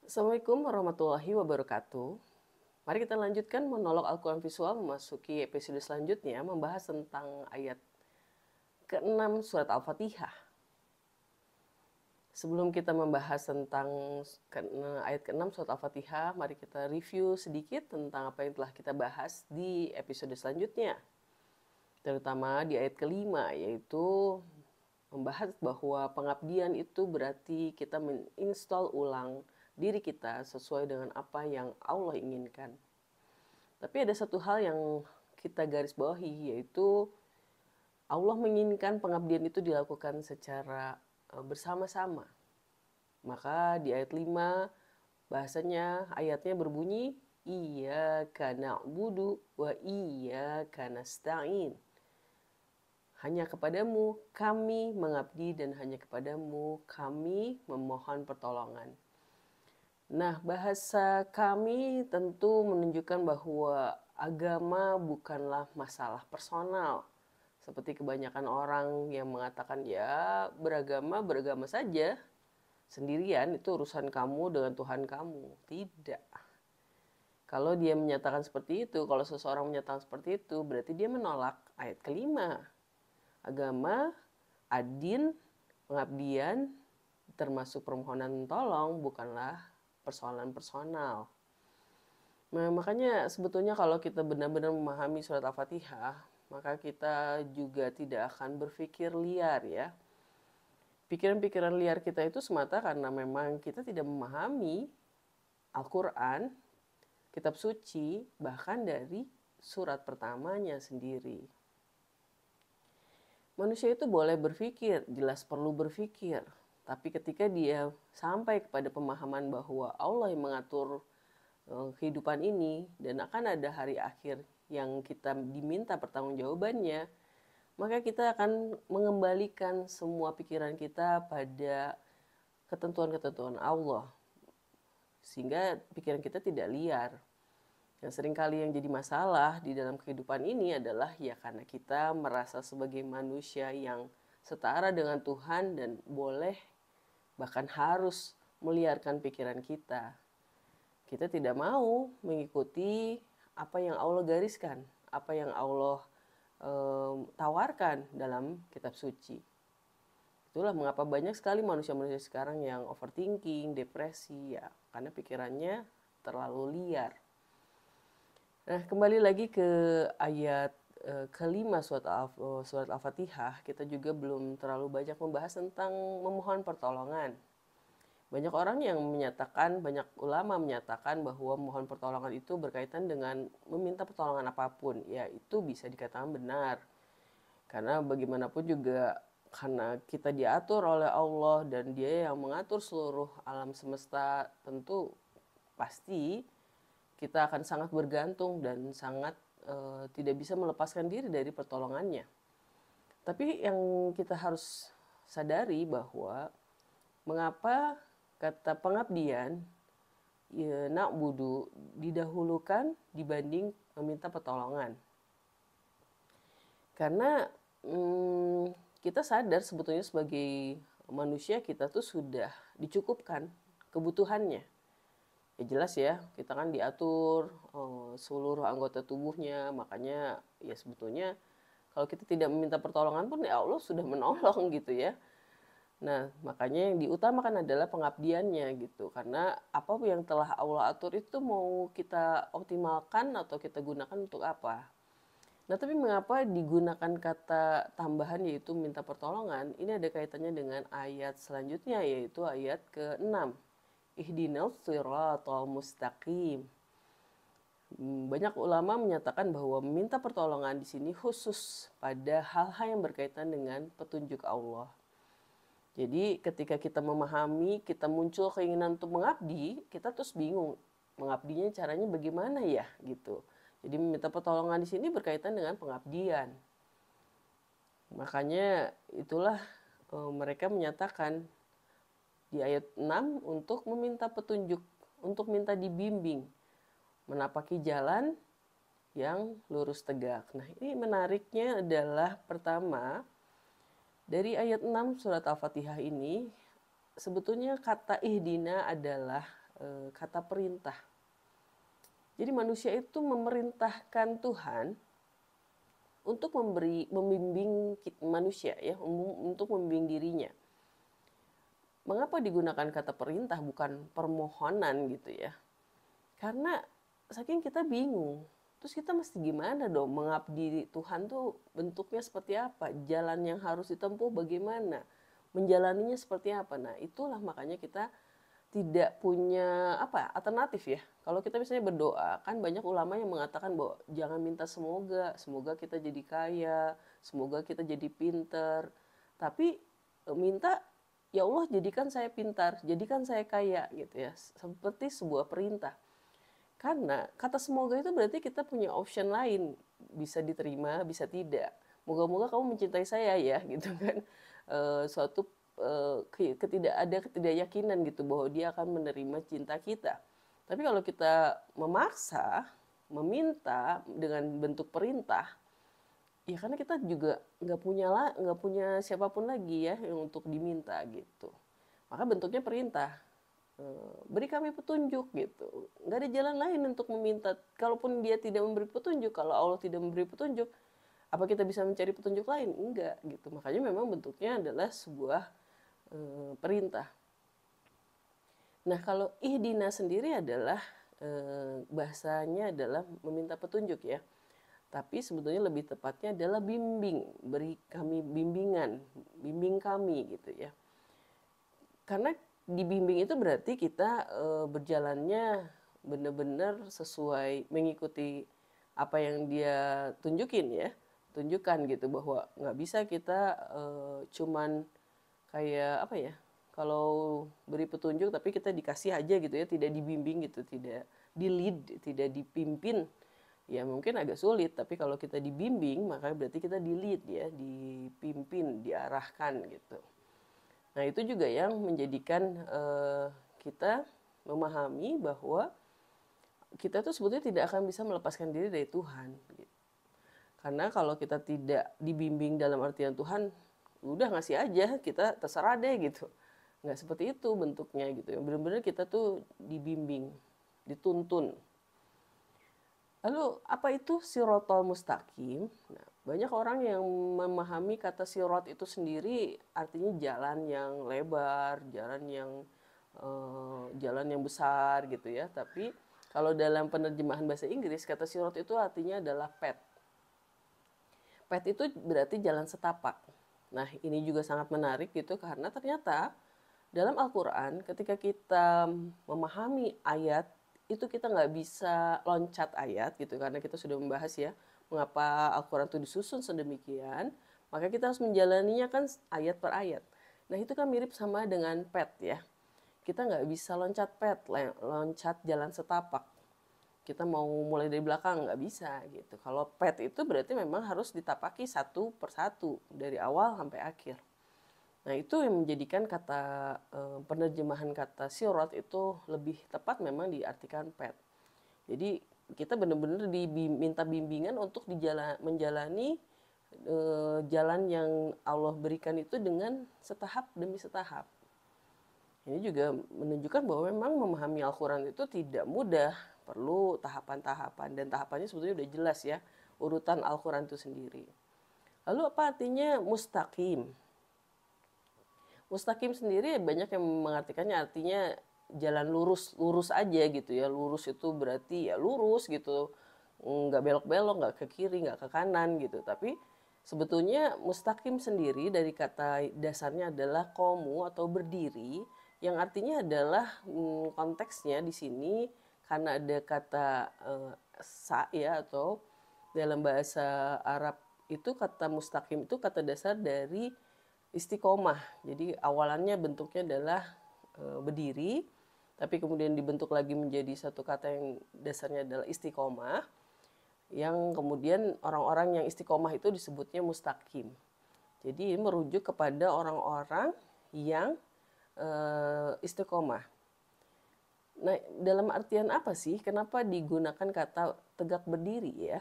Assalamualaikum warahmatullahi wabarakatuh. Mari kita lanjutkan monolog Al-Quran Visual memasuki episode selanjutnya membahas tentang ayat ke-6 surat Al-Fatihah. Sebelum kita membahas tentang ayat ke-6 surat Al-Fatihah, mari kita review sedikit tentang apa yang telah kita bahas di episode selanjutnya. Terutama di ayat ke-5, yaitu membahas bahwa pengabdian itu berarti kita menginstal ulang diri kita sesuai dengan apa yang Allah inginkan. Tapi ada satu hal yang kita garis bawahi, yaitu Allah menginginkan pengabdian itu dilakukan secara bersama-sama. Maka di ayat 5 bahasanya ayatnya berbunyi Iyyaka na'budu wa iyyaka nasta'in. Hanya kepadamu kami mengabdi dan hanya kepadamu kami memohon pertolongan. Nah, bahasa kami tentu menunjukkan bahwa agama bukanlah masalah personal. Seperti kebanyakan orang yang mengatakan ya beragama saja. Sendirian itu urusan kamu dengan Tuhan kamu. Tidak. Kalau dia menyatakan seperti itu, kalau seseorang menyatakan seperti itu, berarti dia menolak ayat kelima. Agama, adin, pengabdian, termasuk permohonan tolong bukanlah persoalan personal. Nah, makanya sebetulnya kalau kita benar-benar memahami surat Al-Fatihah, maka kita juga tidak akan berpikir liar ya. Pikiran-pikiran liar kita itu semata karena memang kita tidak memahami Al-Quran, kitab suci, bahkan dari surat pertamanya sendiri. Manusia itu boleh berpikir, jelas perlu berpikir. Tapi ketika dia sampai kepada pemahaman bahwa Allah yang mengatur kehidupan ini dan akan ada hari akhir yang kita diminta pertanggungjawabannya, maka kita akan mengembalikan semua pikiran kita pada ketentuan-ketentuan Allah. Sehingga pikiran kita tidak liar. Yang seringkali yang jadi masalah di dalam kehidupan ini adalah ya karena kita merasa sebagai manusia yang setara dengan Tuhan dan boleh bahkan harus meliarkan pikiran kita. Kita tidak mau mengikuti apa yang Allah gariskan, apa yang Allah tawarkan dalam kitab suci. Itulah mengapa banyak sekali manusia-manusia sekarang yang overthinking, depresi ya, karena pikirannya terlalu liar. Nah, kembali lagi ke ayat kelima surat Al-Fatihah, kita juga belum terlalu banyak membahas tentang memohon pertolongan. Banyak orang yang menyatakan, banyak ulama menyatakan bahwa mohon pertolongan itu berkaitan dengan meminta pertolongan apapun. Ya, itu bisa dikatakan benar. Karena bagaimanapun juga karena kita diatur oleh Allah dan Dia yang mengatur seluruh alam semesta, tentu pasti kita akan sangat bergantung dan sangat tidak bisa melepaskan diri dari pertolongannya. Tapi yang kita harus sadari bahwa mengapa kata pengabdian ya, na'budu didahulukan dibanding meminta pertolongan. Karena kita sadar sebetulnya sebagai manusia kita tuh sudah dicukupkan kebutuhannya. Ya jelas ya, kita kan diatur seluruh anggota tubuhnya, makanya ya sebetulnya kalau kita tidak meminta pertolongan pun ya Allah sudah menolong gitu ya. Nah, makanya yang diutamakan adalah pengabdiannya gitu. Karena apa yang telah Allah atur itu mau kita optimalkan atau kita gunakan untuk apa. Nah, tapi mengapa digunakan kata tambahan yaitu minta pertolongan? Ini ada kaitannya dengan ayat selanjutnya yaitu ayat ke-6. Ihdinas siratal mustaqim. Banyak ulama menyatakan bahwa meminta pertolongan di sini khusus pada hal-hal yang berkaitan dengan petunjuk Allah. Jadi ketika kita memahami, kita muncul keinginan untuk mengabdi, kita terus bingung mengabdinya caranya bagaimana ya gitu. Jadi meminta pertolongan di sini berkaitan dengan pengabdian. Makanya itulah mereka menyatakan di ayat 6 untuk meminta petunjuk, untuk minta dibimbing, menapaki jalan yang lurus tegak. Nah, ini menariknya adalah pertama, dari ayat 6 surat Al-Fatihah ini sebetulnya kata ihdina adalah kata perintah. Jadi manusia itu memerintahkan Tuhan untuk membimbing manusia ya, untuk membimbing dirinya. Mengapa digunakan kata perintah bukan permohonan gitu ya? Karena saking kita bingung. Terus kita mesti gimana dong mengabdi Tuhan tuh bentuknya seperti apa? Jalan yang harus ditempuh bagaimana? Menjalaninya seperti apa? Nah, itulah makanya kita tidak punya alternatif ya. Kalau kita misalnya berdoa, kan banyak ulama yang mengatakan bahwa jangan minta semoga kita jadi kaya, semoga kita jadi pinter. Tapi minta, ya Allah jadikan saya pintar, jadikan saya kaya gitu ya. Seperti sebuah perintah. Karena kata semoga itu berarti kita punya option lain, bisa diterima, bisa tidak. Moga-moga kamu mencintai saya ya gitu kan. Suatu ketidakyakinan gitu bahwa dia akan menerima cinta kita. Tapi kalau kita memaksa, meminta dengan bentuk perintah, ya karena kita juga nggak punya siapapun lagi ya yang untuk diminta gitu. Maka bentuknya perintah. Beri kami petunjuk gitu. Nggak ada jalan lain untuk meminta. Kalaupun dia tidak memberi petunjuk, kalau Allah tidak memberi petunjuk, apa kita bisa mencari petunjuk lain? Enggak gitu. Makanya memang bentuknya adalah sebuah perintah. Nah, kalau ihdina sendiri adalah bahasanya adalah meminta petunjuk ya. Tapi sebetulnya lebih tepatnya adalah bimbing, beri kami bimbingan, bimbing kami gitu ya. Karena dibimbing itu berarti kita berjalannya benar-benar sesuai mengikuti apa yang dia tunjukin ya, tunjukkan gitu bahwa nggak bisa kita cuman kayak apa ya, kalau beri petunjuk tapi kita dikasih aja gitu ya, tidak dibimbing gitu, tidak di lead, tidak dipimpin, ya mungkin agak sulit. Tapi kalau kita dibimbing maka berarti kita di lead ya, dipimpin, diarahkan gitu. Nah itu juga yang menjadikan kita memahami bahwa kita tuh sebetulnya tidak akan bisa melepaskan diri dari Tuhan gitu. Karena kalau kita tidak dibimbing dalam artian Tuhan udah ngasih aja, kita terserah deh gitu. Nggak seperti itu bentuknya gitu ya. Benar-benar kita tuh dibimbing, dituntun. Lalu apa itu sirotol mustaqim? Nah, banyak orang yang memahami kata sirot itu sendiri artinya jalan yang lebar, jalan yang besar gitu ya. Tapi kalau dalam penerjemahan bahasa Inggris kata sirot itu artinya adalah path. Path itu berarti jalan setapak. Nah, ini juga sangat menarik gitu karena ternyata dalam Al-Quran ketika kita memahami ayat itu kita nggak bisa loncat ayat gitu karena kita sudah membahas ya mengapa Al-Quran itu disusun sedemikian, maka kita harus menjalaninya kan ayat per ayat. Nah, itu kan mirip sama dengan pet ya. Kita nggak bisa loncat pet, loncat jalan setapak. Kita mau mulai dari belakang nggak bisa gitu. Kalau pet itu berarti memang harus ditapaki satu persatu dari awal sampai akhir. Nah itu yang menjadikan kata penerjemahan kata sirot itu lebih tepat memang diartikan pet. Jadi kita benar-benar diminta bimbingan untuk menjalani jalan yang Allah berikan itu dengan setahap demi setahap. Ini juga menunjukkan bahwa memang memahami Al-Quran itu tidak mudah, perlu tahapan-tahapan, dan tahapannya sebetulnya udah jelas ya, urutan Al-Quran itu sendiri. Lalu apa artinya mustaqim? Mustaqim sendiri banyak yang mengartikannya artinya jalan lurus, lurus aja gitu ya. Lurus itu berarti ya lurus gitu, nggak belok-belok, nggak ke kiri, nggak ke kanan gitu. Tapi sebetulnya mustaqim sendiri dari kata dasarnya adalah komu atau berdiri, yang artinya adalah konteksnya di sini karena ada kata sa ya, atau dalam bahasa Arab itu kata mustaqim itu kata dasar dari istiqomah. Jadi awalannya bentuknya adalah berdiri, tapi kemudian dibentuk lagi menjadi satu kata yang dasarnya adalah istiqomah, yang kemudian orang-orang yang istiqomah itu disebutnya mustaqim. Jadi ini merujuk kepada orang-orang yang istiqomah. Nah, dalam artian apa sih? Kenapa digunakan kata tegak berdiri ya?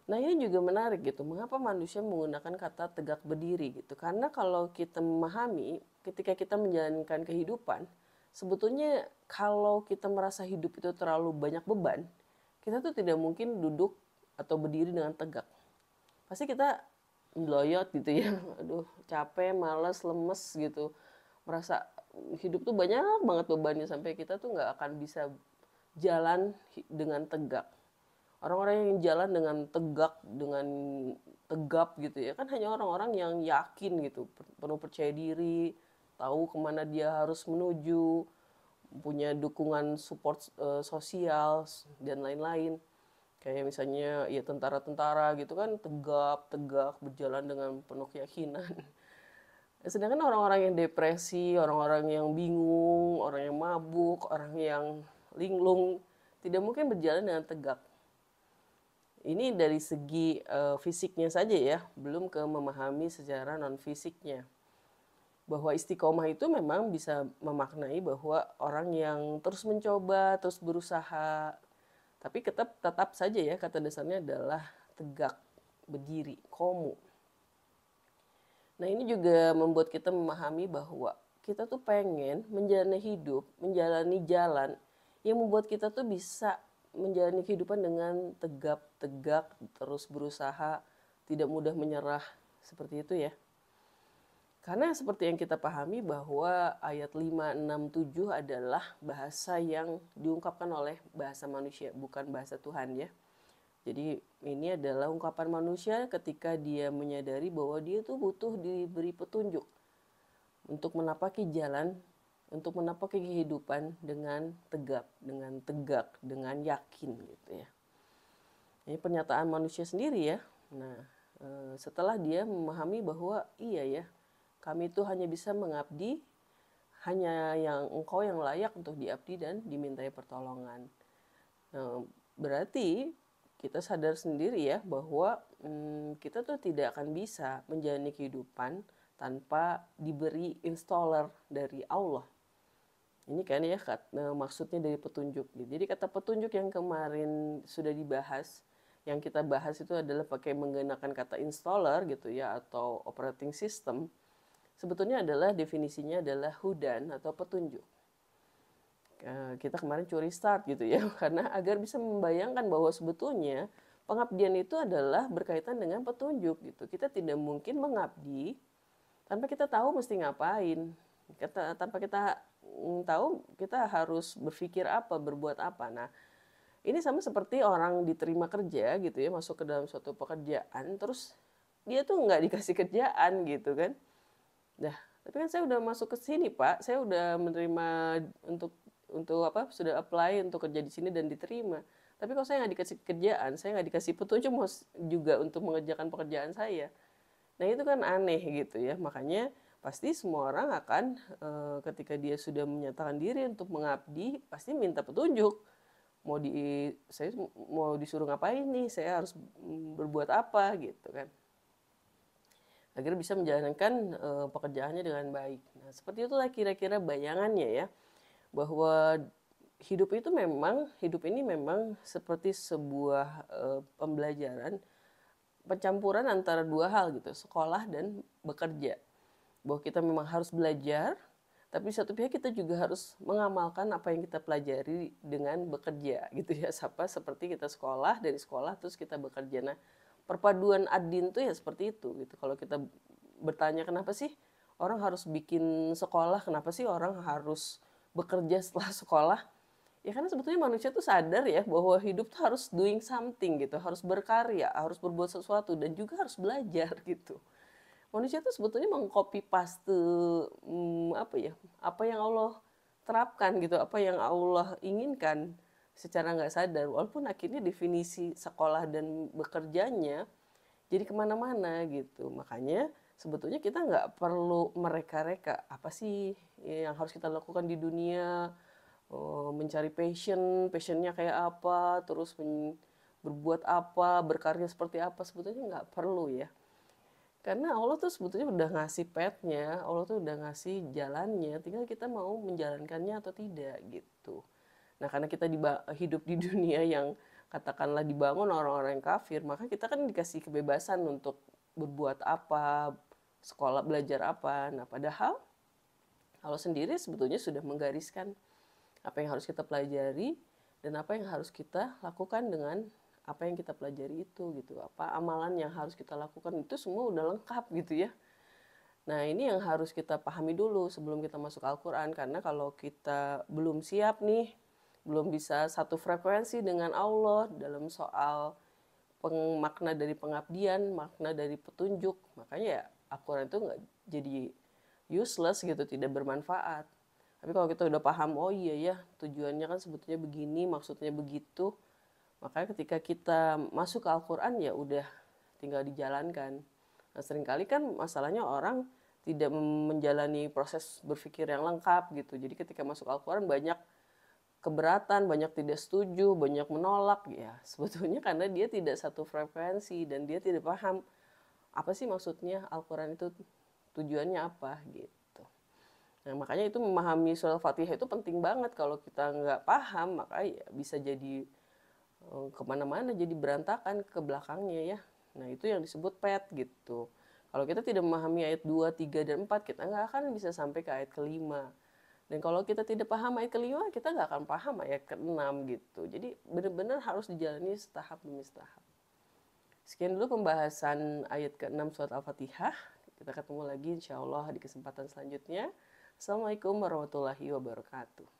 Nah, ini juga menarik gitu. Mengapa manusia menggunakan kata tegak berdiri gitu? Karena kalau kita memahami ketika kita menjalankan kehidupan, Sebetulnya kalau kita merasa hidup itu terlalu banyak beban, kita tuh tidak mungkin duduk atau berdiri dengan tegak. Pasti kita meloyot gitu ya, aduh capek, males, lemes gitu. Merasa hidup tuh banyak banget bebannya sampai kita tuh nggak akan bisa jalan dengan tegak. Orang-orang yang jalan dengan tegak, dengan tegap gitu ya, kan hanya orang-orang yang yakin gitu, penuh percaya diri, tahu kemana dia harus menuju, punya dukungan support sosial dan lain-lain. Kayak misalnya ya tentara-tentara gitu kan tegap berjalan dengan penuh keyakinan. Sedangkan orang-orang yang depresi, orang-orang yang bingung, orang yang mabuk, orang yang linglung tidak mungkin berjalan dengan tegak. Ini dari segi fisiknya saja ya, belum ke memahami secara non fisiknya. Bahwa istiqomah itu memang bisa memaknai bahwa orang yang terus mencoba, terus berusaha, tapi tetap saja ya kata dasarnya adalah tegak, berdiri, komu. Nah ini juga membuat kita memahami bahwa kita tuh pengen menjalani hidup, menjalani jalan yang membuat kita tuh bisa menjalani kehidupan dengan tegap, terus berusaha, tidak mudah menyerah, seperti itu ya. Karena seperti yang kita pahami bahwa ayat 5, 6, 7 adalah bahasa yang diungkapkan oleh bahasa manusia, bukan bahasa Tuhan ya. Jadi ini adalah ungkapan manusia ketika dia menyadari bahwa dia tuh butuh diberi petunjuk untuk menapaki jalan, untuk menapaki kehidupan dengan tegak, dengan yakin gitu ya. Ini pernyataan manusia sendiri ya. Nah, setelah dia memahami bahwa iya ya, kami itu hanya bisa mengabdi, hanya yang engkau yang layak untuk diabdi dan dimintai pertolongan. Nah, berarti kita sadar sendiri ya bahwa kita tuh tidak akan bisa menjalani kehidupan tanpa diberi installer dari Allah. Ini kan ya maksudnya dari petunjuk. Jadi kata petunjuk yang kemarin sudah dibahas, yang kita bahas itu adalah pakai menggunakan kata installer gitu ya atau operating system. Sebetulnya adalah definisinya adalah hudan atau petunjuk. Kita kemarin curi start gitu ya, karena agar bisa membayangkan bahwa sebetulnya pengabdian itu adalah berkaitan dengan petunjuk gitu. Kita tidak mungkin mengabdi tanpa kita tahu mesti ngapain. Tanpa kita tahu kita harus berpikir apa, berbuat apa. Nah, ini sama seperti orang diterima kerja gitu ya, masuk ke dalam suatu pekerjaan, terus dia tuh nggak dikasih kerjaan gitu kan. Nah, tapi kan saya udah masuk ke sini Pak, saya udah menerima untuk apa sudah apply untuk kerja di sini dan diterima. Tapi kalau saya nggak dikasih kerjaan, saya nggak dikasih petunjuk juga untuk mengerjakan pekerjaan saya. Nah itu kan aneh gitu ya. Makanya pasti semua orang akan ketika dia sudah menyatakan diri untuk mengabdi, pasti minta petunjuk. Saya mau disuruh ngapain nih? Saya harus berbuat apa gitu kan? Agar bisa menjalankan pekerjaannya dengan baik. Nah, seperti itulah kira-kira bayangannya ya, bahwa hidup ini memang seperti sebuah pembelajaran, pencampuran antara dua hal gitu, sekolah dan bekerja. Bahwa kita memang harus belajar, tapi di satu pihak kita juga harus mengamalkan apa yang kita pelajari dengan bekerja gitu ya. Seperti kita sekolah, dari sekolah terus kita bekerja. Nah, perpaduan adin tuh ya seperti itu gitu. Kalau kita bertanya kenapa sih orang harus bikin sekolah, kenapa sih orang harus bekerja setelah sekolah? Ya karena sebetulnya manusia tuh sadar ya bahwa hidup tuh harus doing something gitu, harus berkarya, harus berbuat sesuatu dan juga harus belajar gitu. Manusia tuh sebetulnya mengcopy paste apa yang Allah terapkan gitu, apa yang Allah inginkan secara nggak sadar, walaupun akhirnya definisi sekolah dan bekerjanya jadi kemana-mana gitu. Makanya sebetulnya kita nggak perlu mereka-reka apa sih yang harus kita lakukan di dunia, mencari passionnya kayak apa, terus berbuat apa, berkarya seperti apa, sebetulnya nggak perlu ya. Karena Allah tuh sebetulnya udah ngasih petnya, Allah tuh udah ngasih jalannya, tinggal kita mau menjalankannya atau tidak gitu. Nah karena kita hidup di dunia yang katakanlah dibangun orang-orang yang kafir, maka kita kan dikasih kebebasan untuk berbuat apa, sekolah belajar apa. Nah padahal Allah sendiri sebetulnya sudah menggariskan apa yang harus kita pelajari dan apa yang harus kita lakukan dengan apa yang kita pelajari itu gitu. Apa amalan yang harus kita lakukan itu semua udah lengkap gitu ya. Nah, ini yang harus kita pahami dulu sebelum kita masuk Al-Quran. Karena kalau kita belum siap nih, belum bisa satu frekuensi dengan Allah dalam soal makna dari pengabdian, makna dari petunjuk, makanya ya Al-Quran itu nggak jadi useless gitu, tidak bermanfaat. Tapi kalau kita udah paham, oh iya ya tujuannya kan sebetulnya begini, maksudnya begitu, makanya ketika kita masuk ke Al-Quran ya udah tinggal dijalankan. Nah, seringkali kan masalahnya orang tidak menjalani proses berpikir yang lengkap gitu. Jadi ketika masuk Al-Quran banyak keberatan, banyak tidak setuju, banyak menolak ya. Sebetulnya karena dia tidak satu frekuensi dan dia tidak paham apa sih maksudnya Al-Quran itu, tujuannya apa gitu. Nah, makanya itu memahami surah Al-Fatihah itu penting banget. Kalau kita nggak paham maka ya bisa jadi kemana-mana, jadi berantakan ke belakangnya ya. Nah, itu yang disebut pet gitu. Kalau kita tidak memahami ayat 2, 3, dan 4, kita nggak akan bisa sampai ke ayat kelima. Dan kalau kita tidak paham ayat kelima, kita nggak akan paham ayat keenam gitu. Jadi benar-benar harus dijalani setahap demi setahap. Sekian dulu pembahasan ayat ke-6 surat Al-Fatihah. Kita ketemu lagi insya Allah di kesempatan selanjutnya. Assalamualaikum warahmatullahi wabarakatuh.